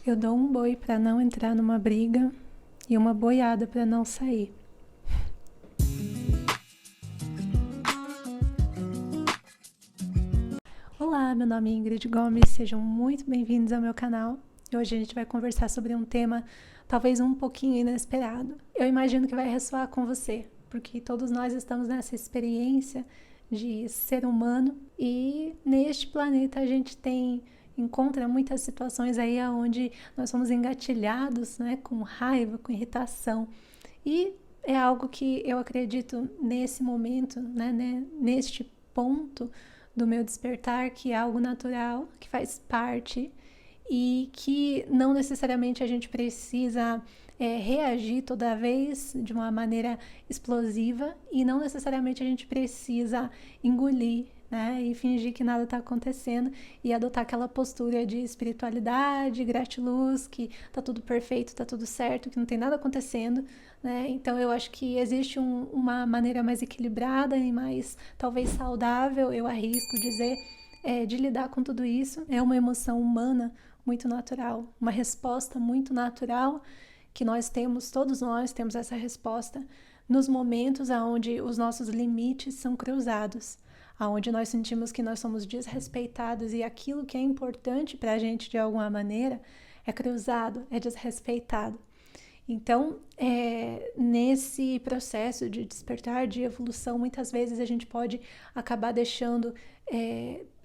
Eu dou um boi para não entrar numa briga e uma boiada para não sair. Olá, meu nome é Ingrid Gomes, sejam muito bem-vindos ao meu canal. Hoje a gente vai conversar sobre um tema talvez um pouquinho inesperado. Eu imagino que vai ressoar com você, porque todos nós estamos nessa experiência de ser humano e neste planeta a gente encontra muitas situações aí onde nós somos engatilhados, né, com raiva, com irritação. E é algo que eu acredito nesse momento, né, neste ponto do meu despertar, que é algo natural, que faz parte e que não necessariamente a gente precisa reagir toda vez de uma maneira explosiva e não necessariamente a gente precisa engolir, né, e fingir que nada está acontecendo e adotar aquela postura de espiritualidade, gratiluz, que tá tudo perfeito, tá tudo certo, que não tem nada acontecendo, né? Então eu acho que existe uma maneira mais equilibrada e mais talvez saudável, eu arrisco dizer, de lidar com tudo isso. É uma emoção humana muito natural, uma resposta muito natural que todos nós temos essa resposta nos momentos onde os nossos limites são cruzados, onde nós sentimos que nós somos desrespeitados e aquilo que é importante para a gente de alguma maneira é cruzado, é desrespeitado. Então, nesse processo de despertar, de evolução, muitas vezes a gente pode acabar deixando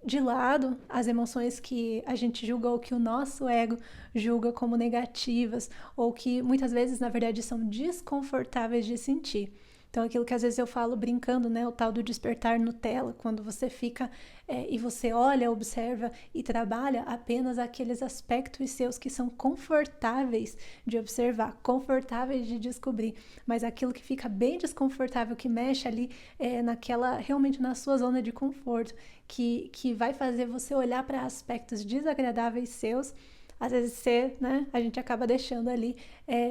de lado as emoções que a gente julga ou que o nosso ego julga como negativas ou que muitas vezes, na verdade, são desconfortáveis de sentir. Então, aquilo que às vezes eu falo brincando, né, o tal do despertar Nutella, quando você fica e você olha, observa e trabalha apenas aqueles aspectos seus que são confortáveis de observar, confortáveis de descobrir, mas aquilo que fica bem desconfortável, que mexe ali realmente na sua zona de conforto, que vai fazer você olhar para aspectos desagradáveis seus, às vezes a gente acaba deixando ali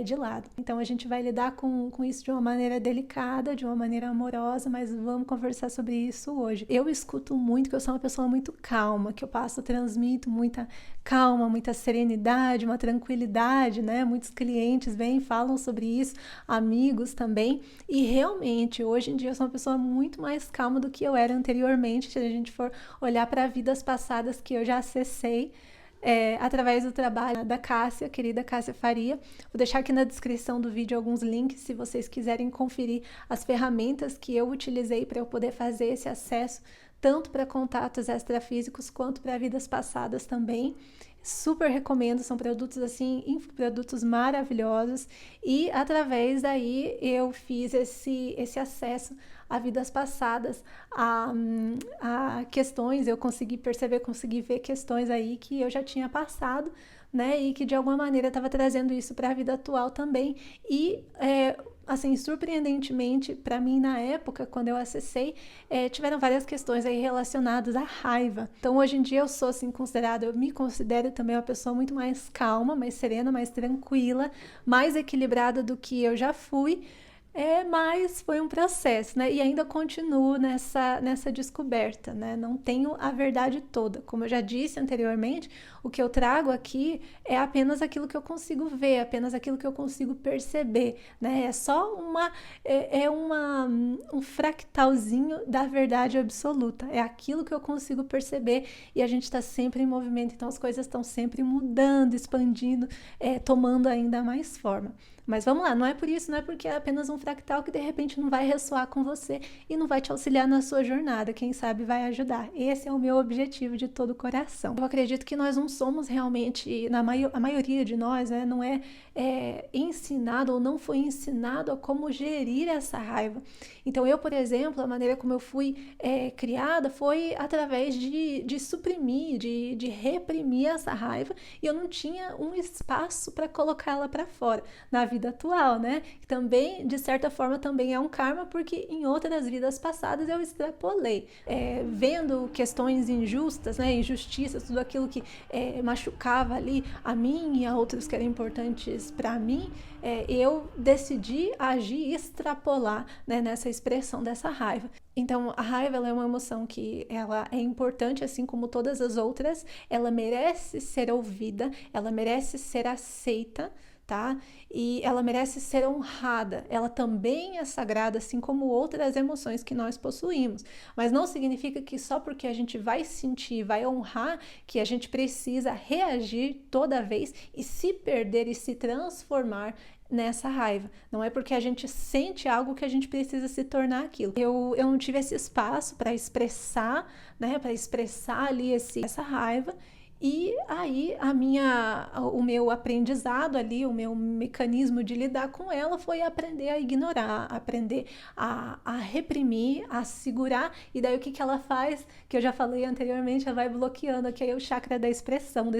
de lado. Então a gente vai lidar com isso de uma maneira delicada, de uma maneira amorosa, mas vamos conversar sobre isso hoje. Eu escuto muito que eu sou uma pessoa muito calma, que eu transmito muita calma, muita serenidade, uma tranquilidade, né? Muitos clientes vêm e falam sobre isso, amigos também, e realmente hoje em dia eu sou uma pessoa muito mais calma do que eu era anteriormente, se a gente for olhar para vidas passadas que eu já acessei, através do trabalho da Cássia, querida Cássia Faria. Vou deixar aqui na descrição do vídeo alguns links se vocês quiserem conferir as ferramentas que eu utilizei para eu poder fazer esse acesso, tanto para contatos extrafísicos quanto para vidas passadas também. Super recomendo, são produtos assim, infoprodutos maravilhosos, e através daí eu fiz esse acesso a vidas passadas, a questões, eu consegui perceber, consegui ver questões aí que eu já tinha passado, né, e que de alguma maneira estava trazendo isso para a vida atual também, e assim, surpreendentemente, para mim na época, quando eu acessei, tiveram várias questões aí relacionadas à raiva. Então hoje em dia eu me considero também uma pessoa muito mais calma, mais serena, mais tranquila, mais equilibrada do que eu já fui, mas foi um processo, né? E ainda continuo nessa descoberta, né? Não tenho a verdade toda. Como eu já disse anteriormente, o que eu trago aqui é apenas aquilo que eu consigo ver, apenas aquilo que eu consigo perceber, né? É só um fractalzinho da verdade absoluta. É aquilo que eu consigo perceber e a gente está sempre em movimento, então as coisas estão sempre mudando, expandindo, tomando ainda mais forma. Mas vamos lá, não é por isso, não é porque é apenas um fractal que de repente não vai ressoar com você e não vai te auxiliar na sua jornada, quem sabe vai ajudar. Esse é o meu objetivo de todo o coração. Eu acredito que nós não somos realmente, a maioria de nós, né, não é ensinado ou não foi ensinado a como gerir essa raiva. Então eu, por exemplo, a maneira como eu fui criada foi através de suprimir, de reprimir essa raiva, e eu não tinha um espaço para colocar ela para fora. Na vida atual, né? Também, de certa forma, também é um karma, porque em outras vidas passadas eu extrapolei, vendo questões injustas, né? Injustiças, tudo aquilo que machucava ali a mim e a outros que eram importantes para mim, eu decidi agir e extrapolar, né, nessa expressão dessa raiva. Então, a raiva ela é uma emoção que ela é importante, assim como todas as outras. Ela merece ser ouvida, ela merece ser aceita, tá? E ela merece ser honrada. Ela também é sagrada, assim como outras emoções que nós possuímos. Mas não significa que só porque a gente vai sentir, vai honrar, que a gente precisa reagir toda vez e se perder e se transformar nessa raiva. Não é porque a gente sente algo que a gente precisa se tornar aquilo. Eu não tive esse espaço para expressar, né, para expressar ali essa raiva. E aí o meu aprendizado ali, o meu mecanismo de lidar com ela foi aprender a ignorar, aprender a reprimir, a segurar. E daí o que ela faz, que eu já falei anteriormente, ela vai bloqueando aqui o chakra da expressão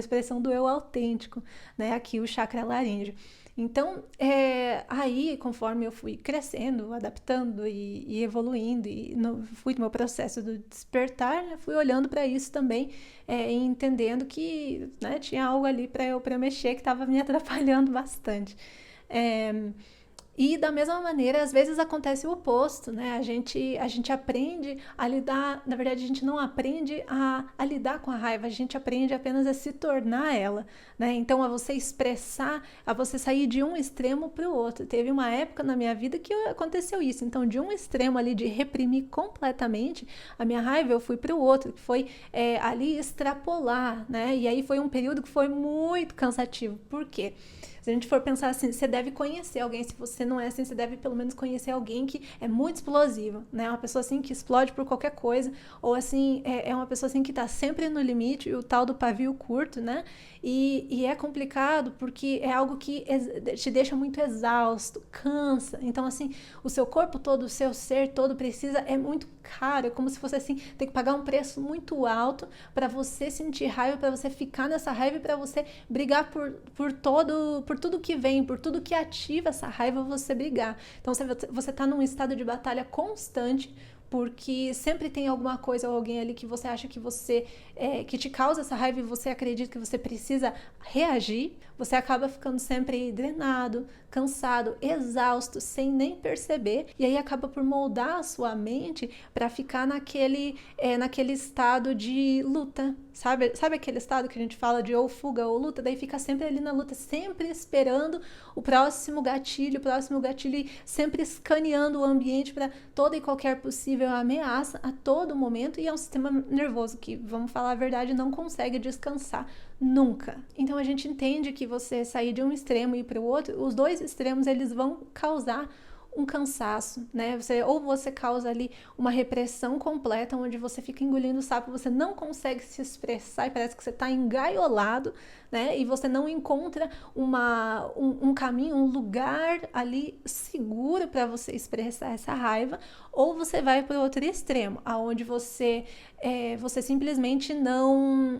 do eu autêntico, né? Aqui o chakra laríngeo. Então, aí, conforme eu fui crescendo, adaptando e evoluindo, e fui no meu processo do despertar, né, fui olhando para isso também, e entendendo que, né, tinha algo ali para eu mexer que estava me atrapalhando bastante. E da mesma maneira, às vezes acontece o oposto, né? A gente aprende a lidar, na verdade, a gente não aprende a lidar com a raiva, a gente aprende apenas a se tornar ela, né? Então, a você expressar, a você sair de um extremo para o outro. Teve uma época na minha vida que aconteceu isso. Então, de um extremo ali de reprimir completamente a minha raiva, eu fui para o outro, que foi ali extrapolar, né? E aí foi um período que foi muito cansativo. Por quê? Se a gente for pensar assim, você deve conhecer alguém, se você não é assim, você deve pelo menos conhecer alguém que é muito explosivo, né? Uma pessoa assim que explode por qualquer coisa, ou assim, é uma pessoa assim que tá sempre no limite, o tal do pavio curto, né? E é complicado porque é algo que te deixa muito exausto, cansa. Então, assim, o seu corpo todo, o seu ser todo precisa, é muito caro, é como se fosse assim, ter que pagar um preço muito alto para você sentir raiva, para você ficar nessa raiva e para você brigar por tudo que vem, por tudo que ativa essa raiva, você brigar. Então você tá num estado de batalha constante, porque sempre tem alguma coisa ou alguém ali que você acha que que te causa essa raiva e você acredita que você precisa reagir. Você acaba ficando sempre drenado, cansado, exausto, sem nem perceber, e aí acaba por moldar a sua mente para ficar naquele estado de luta, sabe aquele estado que a gente fala de ou fuga ou luta, daí fica sempre ali na luta, sempre esperando o próximo gatilho, e sempre escaneando o ambiente para toda e qualquer possível ameaça a todo momento, e é um sistema nervoso que, vamos falar a verdade, não consegue descansar nunca. Então a gente entende que você sair de um extremo e ir para o outro, os dois extremos eles vão causar um cansaço, né? Ou você causa ali uma repressão completa, onde você fica engolindo o sapo, você não consegue se expressar e parece que você está engaiolado, né? E você não encontra um caminho, um lugar ali seguro para você expressar essa raiva, ou você vai para o outro extremo, aonde você simplesmente não,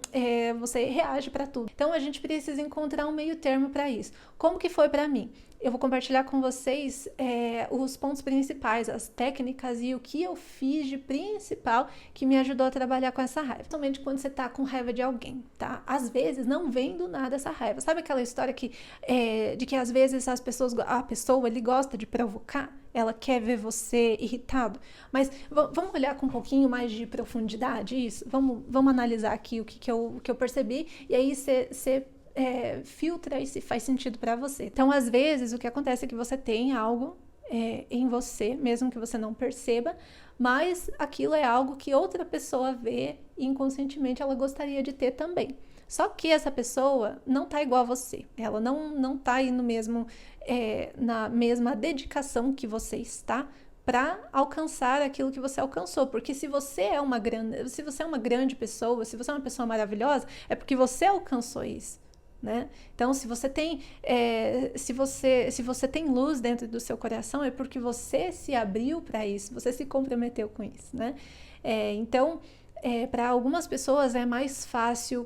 você reage para tudo. Então a gente precisa encontrar um meio termo para isso. Como que foi para mim? Eu vou compartilhar com vocês os pontos principais, as técnicas e o que eu fiz de principal que me ajudou a trabalhar com essa raiva. Principalmente quando você tá com raiva de alguém, tá? Às vezes não vem do nada essa raiva. Sabe aquela história de que às vezes a pessoa ali gosta de provocar? Ela quer ver você irritado. Mas vamos olhar com um pouquinho mais de profundidade isso? Vamos analisar aqui o que eu percebi, e aí você filtra e se faz sentido para você. Então, às vezes, o que acontece é que você tem algo em você, mesmo que você não perceba, mas aquilo é algo que outra pessoa vê e inconscientemente ela gostaria de ter também. Só que essa pessoa não tá igual a você, ela não tá aí na mesma dedicação que você está para alcançar aquilo que você alcançou, porque se você é uma grande pessoa, se você é uma pessoa maravilhosa, é porque você alcançou isso. Né? Então, se você tem tem luz dentro do seu coração, é porque você se abriu para isso, você se comprometeu com isso, né? Então, para algumas pessoas é mais fácil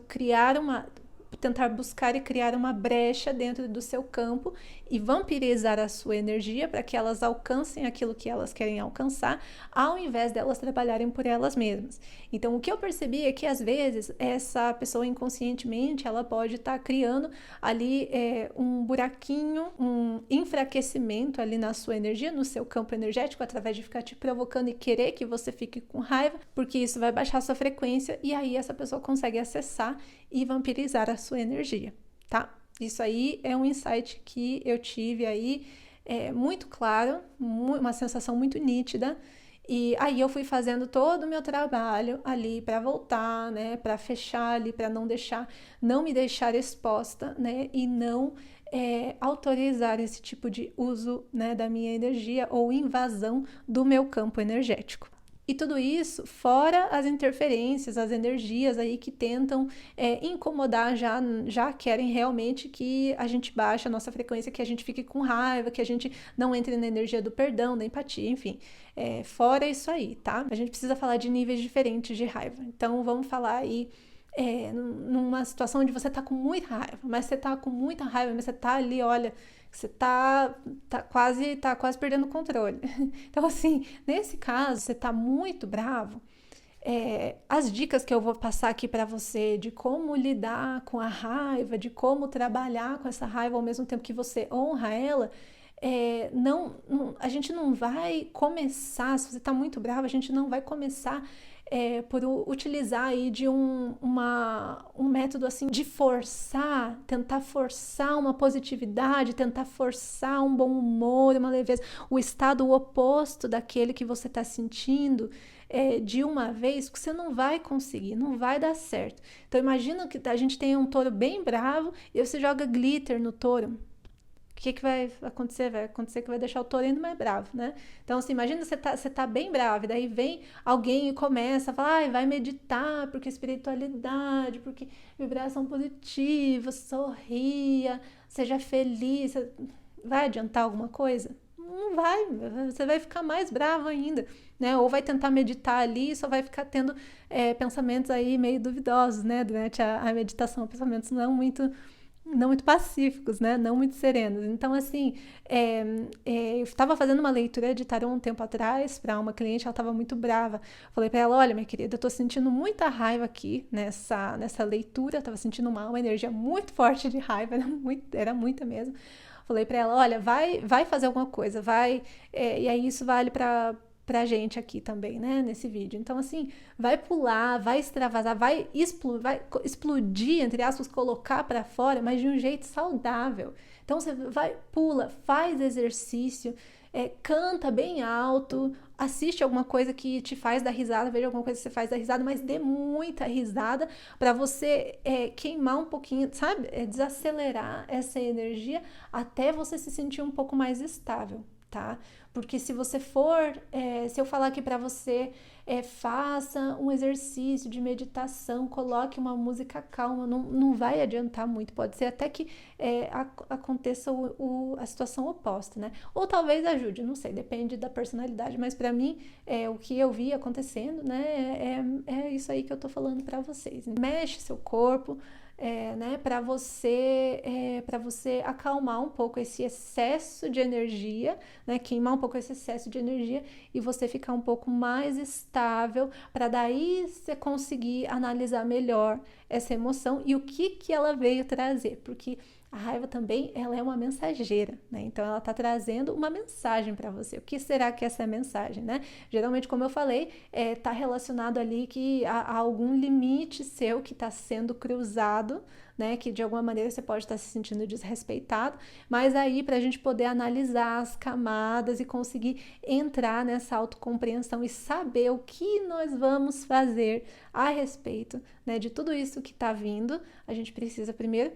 tentar buscar e criar uma brecha dentro do seu campo e vampirizar a sua energia para que elas alcancem aquilo que elas querem alcançar, ao invés delas trabalharem por elas mesmas. Então, o que eu percebi é que, às vezes, essa pessoa inconscientemente, ela pode estar criando ali um buraquinho, um enfraquecimento ali na sua energia, no seu campo energético, através de ficar te provocando e querer que você fique com raiva, porque isso vai baixar a sua frequência e aí essa pessoa consegue acessar e vampirizar a sua energia, tá? Isso aí é um insight que eu tive aí, muito claro, uma sensação muito nítida. E aí eu fui fazendo todo o meu trabalho ali para voltar, né, para fechar ali, para não me deixar exposta, né, e não autorizar esse tipo de uso, né, da minha energia ou invasão do meu campo energético. E tudo isso fora as interferências, as energias aí que tentam incomodar, já querem realmente que a gente baixe a nossa frequência, que a gente fique com raiva, que a gente não entre na energia do perdão, da empatia, enfim. Fora isso aí, tá? A gente precisa falar de níveis diferentes de raiva. Então, vamos falar aí numa situação onde você tá com muita raiva, mas você tá com muita raiva, mas você tá ali, olha, você tá quase perdendo o controle. Então, assim, nesse caso, você tá muito bravo, as dicas que eu vou passar aqui para você de como lidar com a raiva, de como trabalhar com essa raiva ao mesmo tempo que você honra ela, a gente não vai começar, se você tá muito bravo, a gente não vai começar por utilizar aí de um método assim de tentar forçar uma positividade, tentar forçar um bom humor, uma leveza, o estado oposto daquele que você está sentindo de uma vez, que você não vai conseguir, não vai dar certo. Então imagina que a gente tem um touro bem bravo e você joga glitter no touro. O que vai acontecer? Vai acontecer que vai deixar o touro ainda mais bravo, né? Então, assim, imagina você tá bem bravo, e daí vem alguém e começa a falar, vai meditar, porque espiritualidade, porque vibração positiva, sorria, seja feliz. Vai adiantar alguma coisa? Não vai, você vai ficar mais bravo ainda, né? Ou vai tentar meditar ali e só vai ficar tendo pensamentos aí meio duvidosos, né? Durante a meditação, pensamentos não muito pacíficos, né? Não muito serenos. Então, assim, eu estava fazendo uma leitura de tarô um tempo atrás para uma cliente, ela estava muito brava. Falei para ela, olha, minha querida, eu tô sentindo muita raiva aqui nessa leitura, eu estava sentindo uma energia muito forte de raiva, era muita mesmo. Falei para ela, olha, vai fazer alguma coisa, e aí isso vale pra gente aqui também, né, nesse vídeo. Então, assim, vai pular, vai extravasar, vai explodir, entre aspas, colocar para fora, mas de um jeito saudável. Então, você pula, faz exercício, canta bem alto, assiste alguma coisa que te faz dar risada, veja alguma coisa que você faz dar risada, mas dê muita risada para você queimar um pouquinho, sabe? Desacelerar essa energia até você se sentir um pouco mais estável, tá? Porque se eu falar aqui para você, faça um exercício de meditação, coloque uma música calma, não vai adiantar muito. Pode ser até que aconteça a situação oposta, né? Ou talvez ajude, não sei, depende da personalidade. Mas para mim, o que eu vi acontecendo, né, é isso aí que eu tô falando para vocês. Mexe seu corpo, né, para você acalmar um pouco esse excesso de energia, né, queimar um pouco esse excesso de energia e você ficar um pouco mais estável, para daí você conseguir analisar melhor essa emoção e o que ela veio trazer, porque a raiva também, ela é uma mensageira, né? Então ela tá trazendo uma mensagem para você. O que será que é essa mensagem, né? Geralmente, como eu falei, tá relacionado ali que há algum limite seu que está sendo cruzado, né? Que de alguma maneira você pode estar se sentindo desrespeitado, mas aí para a gente poder analisar as camadas e conseguir entrar nessa autocompreensão e saber o que nós vamos fazer a respeito, né, de tudo isso que está vindo, a gente precisa primeiro,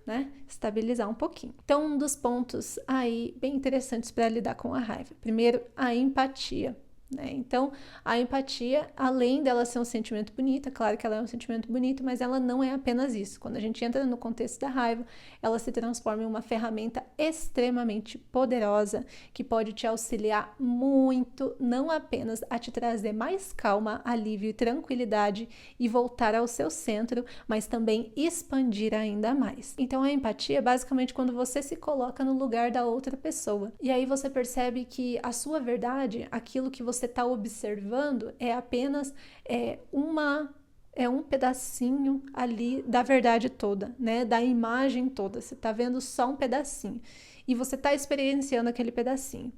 né, estabilizar um pouquinho. Então, um dos pontos aí bem interessantes para lidar com a raiva. Primeiro, a empatia. né? Então, a empatia, além dela ser um sentimento bonito, é claro que ela é um sentimento bonito, mas ela não é apenas isso. Quando a gente entra no contexto da raiva, ela se transforma em uma ferramenta extremamente poderosa que pode te auxiliar muito, não apenas a te trazer mais calma, alívio e tranquilidade e voltar ao seu centro, mas também expandir ainda mais. Então, a empatia é basicamente quando você se coloca no lugar da outra pessoa. E aí você percebe que a sua verdade, aquilo que você está observando, é apenas um pedacinho ali da verdade toda, né? Da imagem toda. Você está vendo só um pedacinho e você está experienciando aquele pedacinho.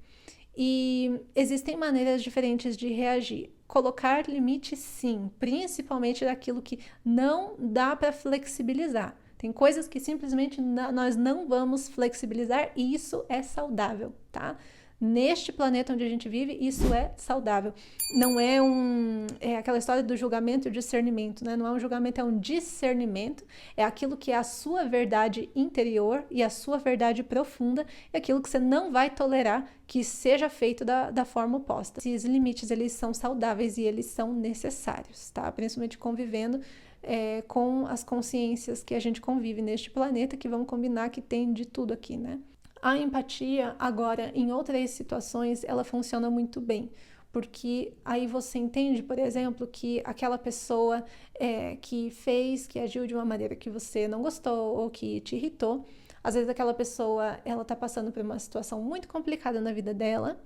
E existem maneiras diferentes de reagir. Colocar limite, sim, principalmente daquilo que não dá para flexibilizar. Tem coisas que simplesmente nós não vamos flexibilizar e isso é saudável, tá? Neste planeta onde a gente vive, isso é saudável. Não é aquela história do julgamento e o discernimento, né? Não é um julgamento, é um discernimento. É aquilo que é a sua verdade interior e a sua verdade profunda, é aquilo que você não vai tolerar que seja feito da forma oposta. Esses limites, eles são saudáveis e eles são necessários, tá? Principalmente convivendo com as consciências que a gente convive neste planeta, que vamos combinar que tem de tudo aqui, né? A empatia, agora, em outras situações, ela funciona muito bem, porque aí você entende, por exemplo, que aquela pessoa que agiu de uma maneira que você não gostou ou que te irritou, às vezes aquela pessoa, ela tá passando por uma situação muito complicada na vida dela,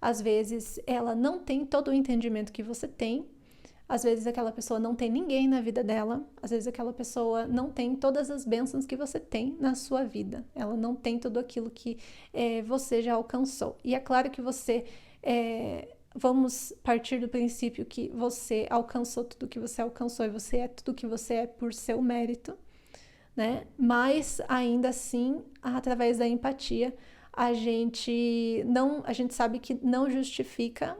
às vezes ela não tem todo o entendimento que você tem, às vezes aquela pessoa não tem ninguém na vida dela, às vezes aquela pessoa não tem todas as bênçãos que você tem na sua vida, ela não tem tudo aquilo que você já alcançou. E é claro que vamos partir do princípio que você alcançou tudo que você alcançou e você é tudo que você é por seu mérito, né? Mas ainda assim, através da empatia, a gente sabe que não justifica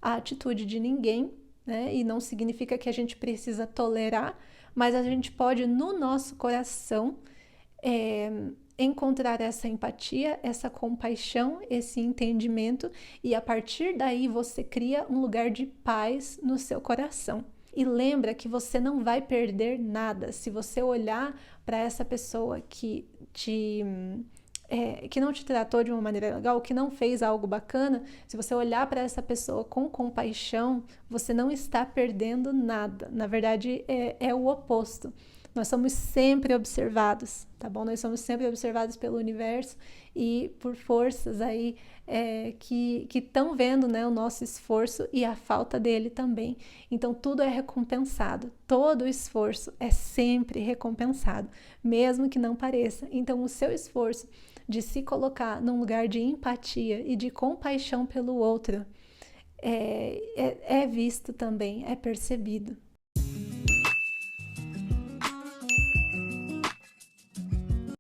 a atitude de ninguém, né? E não significa que a gente precisa tolerar, mas a gente pode, no nosso coração, encontrar essa empatia, essa compaixão, esse entendimento, e a partir daí você cria um lugar de paz no seu coração. E lembra que você não vai perder nada se você olhar para essa pessoa que não te tratou de uma maneira legal, que não fez algo bacana. Se você olhar para essa pessoa com compaixão, você não está perdendo nada. Na verdade, é o oposto. Nós somos sempre observados, tá bom? Nós somos sempre observados pelo universo e por forças aí que estão vendo, né, o nosso esforço e a falta dele também. Então, tudo é recompensado. Todo o esforço é sempre recompensado, mesmo que não pareça. Então, o seu esforço de se colocar num lugar de empatia e de compaixão pelo outro é visto também, é percebido.